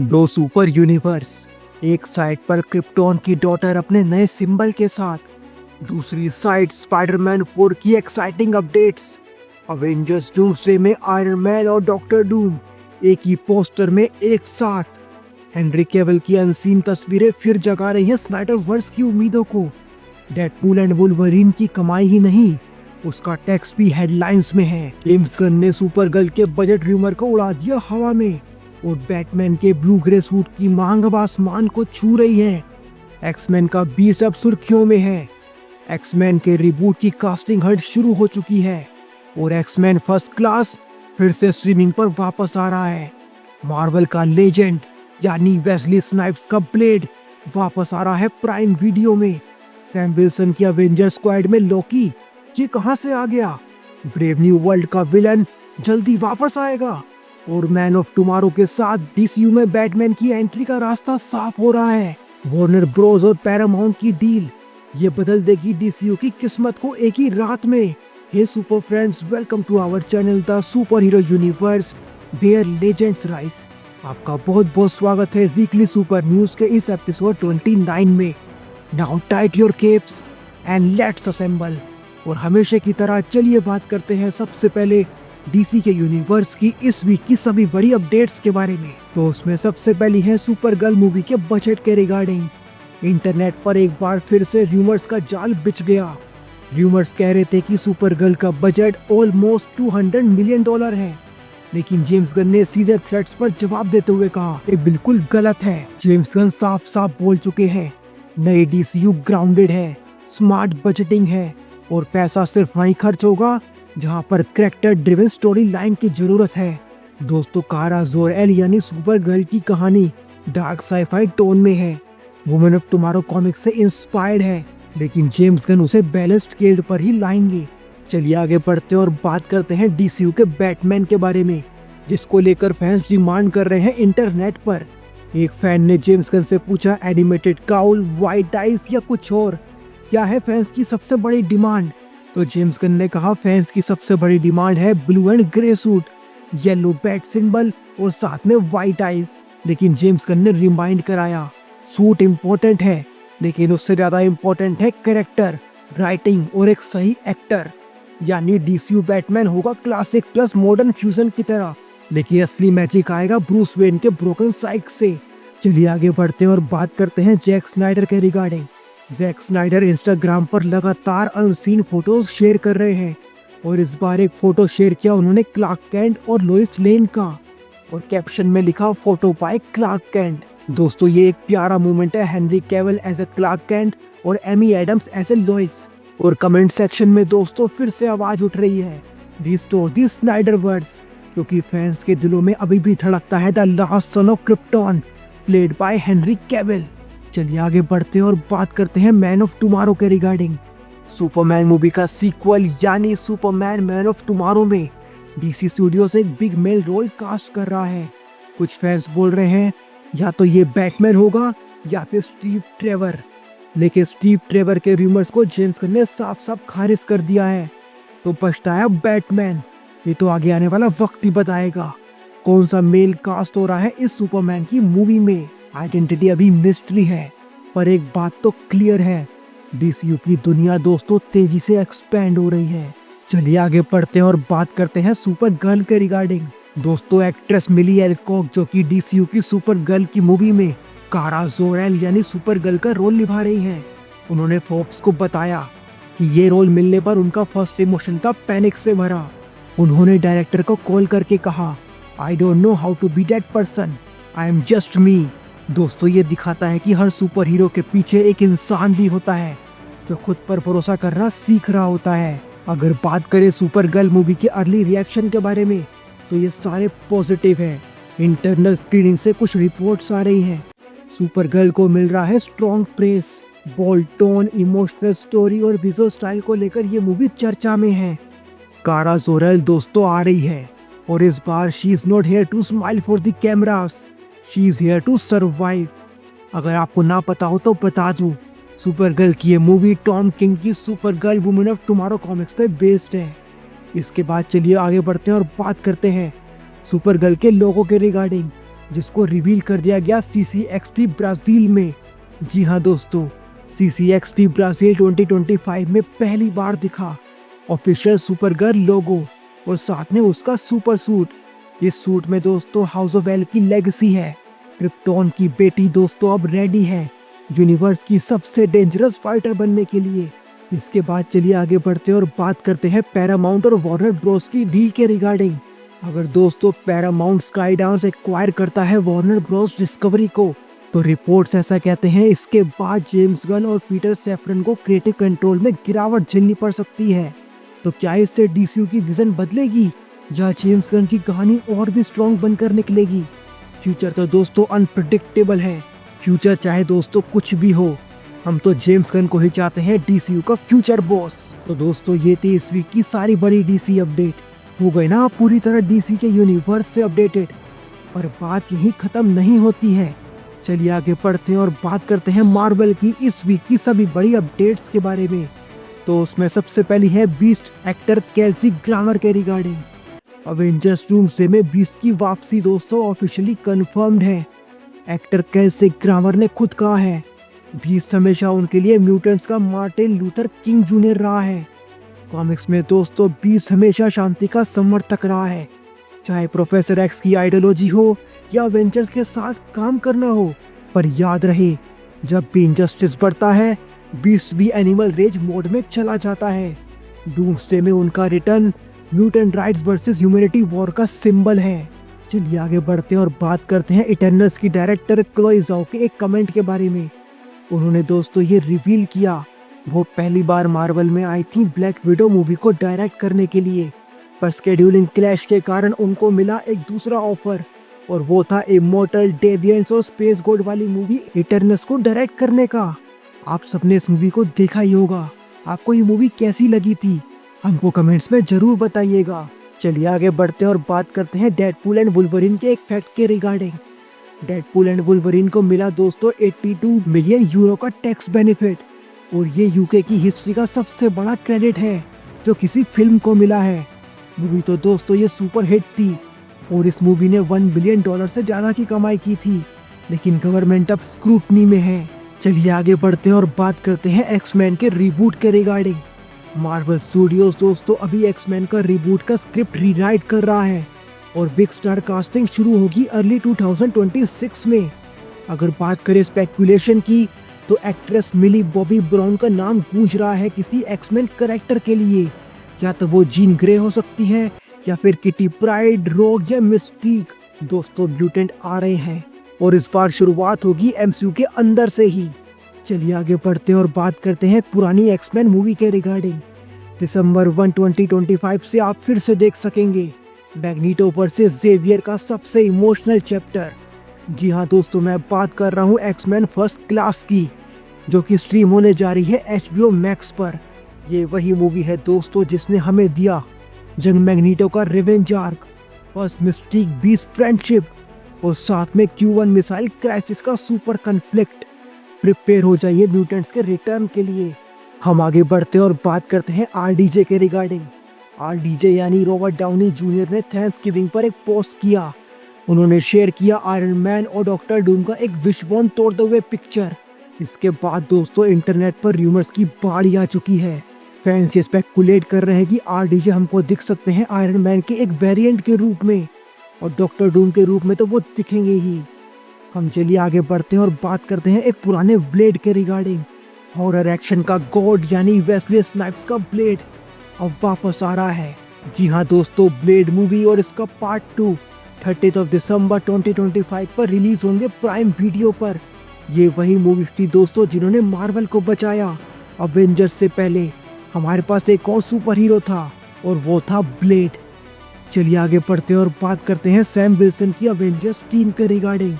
दो super universe, एक side पर क्रिप्टॉन की डॉटर अपने नए सिंबल के साथ, दूसरी साइड स्पाइडरमैन 4 की एक्साइटिंग अपडेट्स। अवेंजर्स डूम्सडे में आयरन मैन और डॉक्टर डूम एक ही पोस्टर में एक साथ। हेनरी कैविल की अनसीन तस्वीरें फिर जगा रही हैं स्नाइडर वर्स की उम्मीदों को। डेडपूल एंड वुल्वरीन की कमाई ही नहीं, उसका टेक्स्ट भी हेडलाइंस में है। जेम्स गन ने सुपर गर्ल के बजट रूमर को उड़ा दिया हवा में, और बैटमैन के ब्लू ग्रे सूट की मांग अब आसमान को छू रही है। एक्समैन का 20 अब सुर्खियों में है। एक्समैन के रिबूट की कास्टिंग हट शुरू हो चुकी है, और एक्समैन फर्स्ट क्लास फिर से स्ट्रीमिंग पर वापस आ रहा है। मार्वल का लेजेंड यानी वेस्ली स्नाइप्स का ब्लेड वापस आ रहा है प्राइम वीडियो में। सैम विल्सन की अवेंजर स्क्वाड में लोकी, ये कहां से आ गया? ब्रेव न्यू वर्ल्ड का विलन जल्दी वापस आएगा, और मैन ऑफ टुमारो के साथ डीसीयू में बैटमैन की एंट्री का रास्ता साफ हो रहा है। वार्नर ब्रोस और पैरामाउंट की डील, ये बदल देगी डीसीयू की किस्मत को एक ही रात में। Hey super friends, welcome to our channel the super hero universe where legends rise. आपका बहुत बहुत स्वागत है वीकली सुपर न्यूज के इस एपिसोड 29 में। Now tight your keeps and let's assemble. और हमेशा की तरह चलिए बात करते हैं सबसे पहले डीसी के यूनिवर्स की इस वीक की सभी बड़ी अपडेट्स के बारे में। तो उसमें सबसे पहली है सुपर गर्ल मूवी के बजट के रिगार्डिंग। इंटरनेट पर एक बार फिर से रूमर्स का जाल बिछ गया। रूमर्स कह रहे थे कि सुपर गर्ल का बजट ऑलमोस्ट $200 मिलियन है, लेकिन जेम्स गन ने सीधे थ्रेट्स पर जवाब देते हुए कहा ये बिल्कुल गलत है। जेम्स गन साफ साफ बोल चुके हैं, नई डीसीयू ग्राउंडेड है, स्मार्ट बजटिंग है, और पैसा सिर्फ वहीं खर्च होगा जहां पर कैरेक्टर ड्रिवन स्टोरी लाइन की जरूरत है। दोस्तों, कारा जोर-एल यानी सुपर गर्ल की कहानी डार्क साईफाई टोन में है, वुमेन ऑफ टुमारो कॉमिक्स से इंस्पायर्ड है, लेकिन जेम्स गन उसे बैलेंस्ड स्केल पर ही लाएंगे। चलिए आगे बढ़ते हैं और बात करते हैं डीसीयू के बैटमैन के बारे में, जिसको लेकर फैंस डिमांड कर रहे हैं इंटरनेट पर। एक फैन ने जेम्स गन से पूछा, एनिमेटेड काउल, व्हाइट आइज या कुछ और, क्या है फैंस की सबसे बड़ी डिमांड? तो जेम्स गन ने कहा फैंस की सबसे बड़ी डिमांड है blue and grey suit, yellow bat symbol और साथ में व्हाइट आइज। लेकिन जेम्स गन ने रिमाइंड कराया, सूट इम्पोर्टेंट है, लेकिन उससे ज्यादा इम्पोर्टेंट है कैरेक्टर, राइटिंग और एक सही एक्टर। यानी डीसीयू बैटमैन होगा क्लासिक प्लस मॉडर्न फ्यूजन की तरह, लेकिन असली मैजिक आएगा ब्रूस वेन के ब्रोकन साइक से। चलिए आगे बढ़ते हैं और बात करते हैं जैक स्नाइडर के रिगार्डिंग। जैक स्नाइडर इंस्टाग्राम पर लगातार अनसीन फोटोज शेयर कर रहे हैं, और इस बार एक फोटो शेयर किया उन्होंने क्लार्क कैंट और लोइस लेन का, और कैप्शन में लिखा फोटो बाय क्लार्क कैंट। दोस्तों, ये एक प्यारा मोमेंट है Henry Cavill as a Clark Kent और Amy Adams as a Lois. और कमेंट सेक्शन में दोस्तों फिर से आवाज उठ रही है, रिस्टोर द स्नाइडरवर्स, क्योंकि फैंस के दिलों में अभी भी धड़कता है the last son of Krypton played by Henry Cavill. चलिए आगे बढ़ते हैं और बात करते हैं मैन ऑफ टुमारो के रिगार्डिंग। सुपरमैन मूवी का सीक्वल यानी सुपरमैन मैन ऑफ टुमारो में डीसी स्टूडियोज एक बिग मेल रोल कास्ट कर रहा है। कुछ फैंस बोल रहे हैं या तो ये बैटमैन होगा या फिर स्टीव ट्रेवर, लेकिन स्टीव ट्रेवर के रूमर्स को जेम्स गन ने साफ साफ खारिज कर दिया है। तो पछताया बैटमैन, ये तो आगे आने वाला वक्त ही बताएगा कौन सा मेल कास्ट हो रहा है इस सुपरमैन की मूवी में। आइडेंटिटी अभी मिस्ट्री है, पर एक बात तो क्लियर है, डीसीयू की दुनिया दोस्तों तेजी से एक्सपेंड हो रही है। चलिए आगे बढ़ते हैं और बात करते हैं सुपर गर्ल के रिगार्डिंग। दोस्तों, एक्ट्रेस मिली एल्कॉक जो कि डीसीयू की सुपर गर्ल की मूवी में कारा जोर-एल यानी सुपर गर्ल का रोल निभा रही हैं, उन्होंने फोर्ब्स को बताया कि ये रोल मिलने पर उनका फर्स्ट इमोशन था पैनिक से भरा। उन्होंने डायरेक्टर को कॉल करके कहा, I don't know how to be that person, I am just me. दोस्तों, ये दिखाता है कि हर सुपर हीरो के पीछे एक इंसान भी होता है जो खुद पर भरोसा करना सीख रहा होता है। अगर बात करें सुपर गर्ल मूवी के अर्ली रिएक्शन के बारे में, तो ये सारे पॉजिटिव हैं। इंटरनल स्क्रीनिंग से कुछ रिपोर्ट्स आ रही हैं। सुपर गर्ल को मिल रहा है strong press, bold tone, emotional story और विजुअल स्टाइल को लेकर ये मूवी चर्चा में है। कारा जोर-एल दोस्तों आ रही है, और इस बार she is not here to smile for the cameras, she is here to survive. अगर आपको ना पता हो तो बता दूं, सुपर गर्ल की ये मूवी टॉम किंग की super girl women of tomorrow comics पे बेस्ड है। इसके बाद चलिए आगे बढ़ते हैं और बात करते हैं सुपर गर्ल के लोगों के रिगार्डिंग। जिसको रिवील कर दिया गया CCXP ब्राजील में। जी हाँ दोस्तों, CCXP ब्राजील 2025 में पहली बार दिखा ऑफिशियल सुपरगर्ल लोगो और साथ में उसका सुपर सूट। इस सूट में दोस्तों हाउस ऑफ एल की लेगेसी है। क्रिप्टोन की बेटी दोस्तों अब रेडी है यूनिवर्स की सबसे डेंजरस फाइटर बनने के लिए। इसके बाद चलिए आगे बढ़ते हैं और बात करते हैं पैरामाउंट और वार्नर ब्रोस की डील के रिगार्डिंग। अगर दोस्तों पैरामाउंट स्काईडांस एक्वायर करता है वार्नर ब्रोस डिस्कवरी को, तो रिपोर्ट्स ऐसा कहते हैं इसके बाद जेम्स गन और पीटर सैफरन को क्रिएटिव कंट्रोल में गिरावट झेलनी पड़ सकती है। तो क्या इससे DCU की विजन बदलेगी या जेम्स गन की कहानी और भी स्ट्रॉन्ग बनकर निकलेगी? फ्यूचर तो दोस्तों अनप्रेडिक्टेबल है। फ्यूचर चाहे दोस्तों कुछ भी हो, हम तो जेम्स गन को ही चाहते हैं DCU का फ्यूचर बॉस। तो दोस्तों ये थी इस वीक की सारी बड़ी DC अपडेट। हो गए ना आप पूरी तरह DC के यूनिवर्स से अपडेटेड। पर बात यही खत्म नहीं होती है। चलिए आगे बढ़ते हैं और बात करते हैं मार्वल की इस वीक की सभी बड़ी अपडेट्स के बारे में। तो उसमें सबसे पहली है बीस्ट एक्टर केल्सी ग्रामर के रिगार्डिंग। अवेंजर्स डूम्सडे में बीस्ट की वापसी दोस्तों ऑफिशियली कंफर्म्ड है। एक्टर केल्सी ग्रामर ने खुद कहा है बीस्ट हमेशा उनके लिए म्यूटेंट्स का मार्टिन लूथर किंग जूनियर रहा है। कॉमिक्स में दोस्तों बीस्ट हमेशा शांति का समर्थक रहा है, चाहे प्रोफेसर एक्स की आइडियोलॉजी हो या अवेंजर्स के साथ काम करना हो। पर याद रहे, जब भी इनजस्टिस बढ़ता है बीस्ट भी एनिमल रेज मोड में चला जाता है। डूम्सडे में उनका return mutant rights versus humanity war का सिंबल है। चलिए आगे बढ़ते हैं और बात करते हैं इटर्नल्स की डायरेक्टर क्लोई ज़ाओ के एक कमेंट के बारे में। उन्होंने दोस्तों ये रिवील किया वो पहली बार मार्वल में आई थी ब्लैक विडो मूवी को डायरेक्ट करने के लिए, पर स्केड्यूलिंग क्लैश के कारण उनको मिला एक दूसरा ऑफर और वो था इमॉर्टल, डेविएंट्स और स्पेस गोड वाली मूवी इटर्नल्स को डायरेक्ट करने का। आप सबने इस मूवी को देखा ही होगा। आपको ये मूवी कैसी लगी थी हमको कमेंट्स में जरूर बताइएगा। चलिए आगे बढ़ते हैं और बात करते हैं डेडपूल एंड वुल्वरीन के एक फैक्ट के रिगार्डिंग। डेडपूल एंड वुल्वरीन को मिला दोस्तों 82 मिलियन यूरो का टैक्स बेनिफिट और ये यूके की हिस्ट्री का सबसे बड़ा क्रेडिट है जो किसी फिल्म को मिला है। मूवी तो दोस्तों ये सुपर हिट थी और इस मूवी ने $1 बिलियन से ज़्यादा की कमाई की थी, लेकिन गवर्नमेंट अब स्क्रूटनी में है। चलिए आगे बढ़ते हैं और बात करते हैं एक्समैन के रिबूट के रिगार्डिंग। मार्वल स्टूडियोज दोस्तों अभी एक्समैन का रिबूट का स्क्रिप्ट रीराइट कर रहा है और बिग स्टार कास्टिंग शुरू होगी अर्ली 2026 में। अगर बात करें स्पेकुलेशन की, तो एक्ट्रेस मिली बॉबी ब्राउन का नाम गूंज रहा है किसी एक्समैन कैरेक्टर के लिए। या तो वो जीन ग्रे हो सकती है या फिर किटी प्राइड, रोग या मिस्टीक। दोस्तों म्यूटेंट आ रहे हैं और इस बार शुरुआत होगी MCU के अंदर से ही। चलिए आगे बढ़ते हैं और बात करते हैं पुरानी एक्समैन मूवी के रिगार्डिंग। दिसंबर 1, 2025 से आप फिर से देख सकेंगे मैग्नीटो वर्सेस जेवियर का सबसे इमोशनल चैप्टर। जी हाँ दोस्तों, मैं बात कर रहा हूँ एक्समैन फर्स्ट क्लास की, जो कि स्ट्रीम होने जा रही है HBO मैक्स पर। ये वही मूवी है दोस्तों जिसने हमें दिया जंग मैग्नीटो का revenge arc, first Mystique beast friendship और साथ में Q1 मिसाइल क्राइसिस का सुपर कन्फ्लिक्ट। प्रिपेयर हो जाइए म्यूटेंट्स के रिटर्न के लिए। हम आगे बढ़ते हैं और बात करते हैं RDJ के रिगार्डिंग। RDJ यानी रॉबर्ट डाउनी जूनियर ने थैंक्सगिविंग पर एक पोस्ट किया। उन्होंने शेयर किया आयरन मैन और डॉक्टर डूम का एक विशबोन तोड़ते हुए पिक्चर। इसके बाद दोस्तों इंटरनेट पर र्यूमर्स की बाढ़ आ चुकी है। फैंस ये स्पेकुलेट कर रहे हैं कि RDJ हमको दिख सकते हैं आयरन मैन के एक वेरिएंट के रूप में और डॉक्टर डूम के रूप में तो वो दिखेंगे ही। हम चलिए आगे बढ़ते हैं और बात करते हैं एक पुराने ब्लेड के रिगार्डिंग। हॉरर एक्शन का गॉड यानी वेस्ली स्नाइप्स का ब्लेड अब वापस आ रहा है। जी हाँ दोस्तों, ब्लेड मूवी और इसका पार्ट 2 30 दिसंबर 2025 पर रिलीज होंगे प्राइम वीडियो पर। ये वही मूवीज थी दोस्तों जिन्होंने मार्वल को बचाया। अवेंजर्स से पहले हमारे पास एक और सुपर हीरो था और वो था ब्लेड। चलिए आगे बढ़ते हैं और बात करते हैं सैम विल्सन की अवेंजर्स टीम के रिगार्डिंग।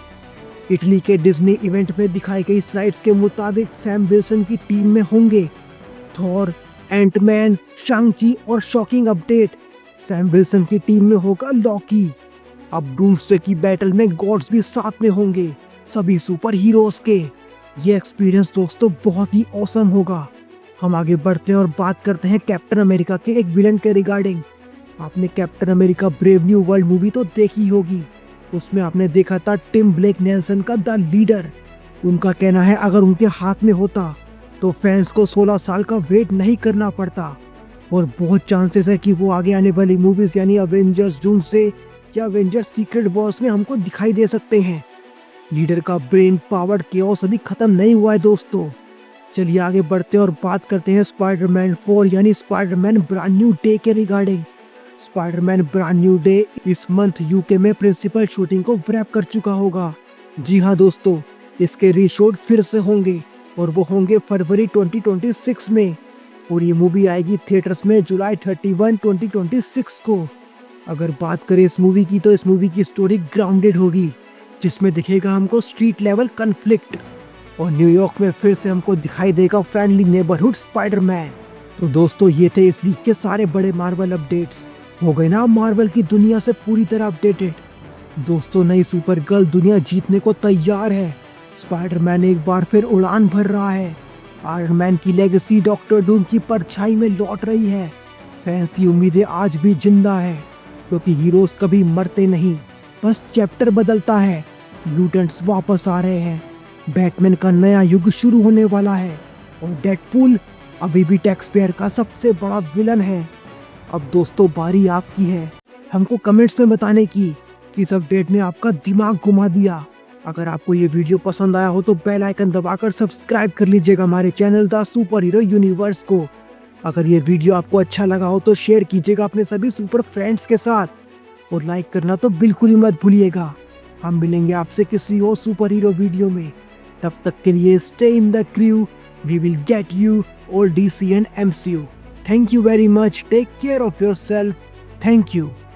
इटली के डिज्नी इवेंट में दिखाई गई स्लाइड्स के मुताबिक सैम विल्सन की टीम में होंगे थॉर, एंटमैन, शांग-ची और शॉकिंग अपडेट, सैम विल्सन की टीम में होगा लॉकी। अब डूम्सडे की बैटल में गॉड्स भी साथ में होंगे, सभी सुपर हीरोज के। ये एक्सपीरियंस दोस्तों बहुत ही ऑसम होगा। हम आगे बढ़ते हैं और बात करते हैं कैप्टन अमेरिका के एक विलन के रिगार्डिंग। आपने captain America brave new world movie तो देखी होगी। उसमें आपने देखा था टिम ब्लेक नेल्सन का द लीडर। उनका कहना है अगर उनके हाथ में होता तो फैंस को 16 साल का वेट नहीं करना पड़ता और बहुत चांसेस है कि वो आगे आने वाली मूवीज यानी अवेंजर्स डूम्सडे या अवेंजर्स सीक्रेट वॉर्स में हमको दिखाई दे सकते हैं। लीडर का ब्रेन पावर्ड केओस अभी खत्म नहीं हुआ है दोस्तों। चलिए आगे बढ़ते हैं और बात करते हैं स्पाइडरमैन 4 यानी स्पाइडरमैन ब्रांड न्यू डे के regarding. Spiderman brand new day इस मंथ यूके में प्रिंसिपल शूटिंग को रैप कर चुका होगा। जी हाँ दोस्तों, इसके रीशूट फिर से होंगे और वो होंगे फरवरी 2026 में और ये मूवी आएगी थिएटर्स में जुलाई 31, 2026 को। अगर बात करें इस मूवी की तो इस मूवी की स्टोरी ग्राउंडेड होगी जिसमें दिखेगा हमको स्ट्रीट लेवल कन्फ्लिक्ट और न्यूयॉर्क में फिर से हमको दिखाई देगा फ्रेंडली नेबरहुड स्पाइडरमैन। तो दोस्तों ये थे इस वीक के सारे बड़े मार्वल अपडेट्स। हो गए ना मार्वल की दुनिया से पूरी तरह अपडेटेड। दोस्तों नई सुपर गर्ल दुनिया जीतने को तैयार है। स्पाइडरमैन एक बार फिर उड़ान भर रहा है। आयरन मैन की लेगेसी डॉक्टर डूम की परछाई में लौट रही है। फैंस की उम्मीदें आज भी जिंदा है क्योंकि हीरोज कभी मरते नहीं, बस चैप्टर बदलता है। म्यूटेंट्स वापस आ रहे हैं। बैटमैन का नया युग शुरू होने वाला है और डेडपूल अभी भी टैक्सपेयर का सबसे बड़ा विलन है। अब दोस्तों बारी आपकी है हमको कमेंट्स में बताने की कि इस अपडेट ने आपका दिमाग घुमा दिया। अगर आपको ये वीडियो पसंद आया हो तो बेल आइकन दबाकर सब्सक्राइब कर लीजिएगा हमारे channel the super hero universe को। अगर ये वीडियो आपको अच्छा लगा हो तो शेयर कीजिएगा अपने सभी सुपर फ्रेंड्स के साथ और लाइक करना तो बिल्कुल ही मत भूलिएगा। हम मिलेंगे आपसे किसी और सुपर हीरो वीडियो में। तब तक के लिए stay in the crew, we will get you और DC and MCU। Thank you very much, take care of yourself, thank you.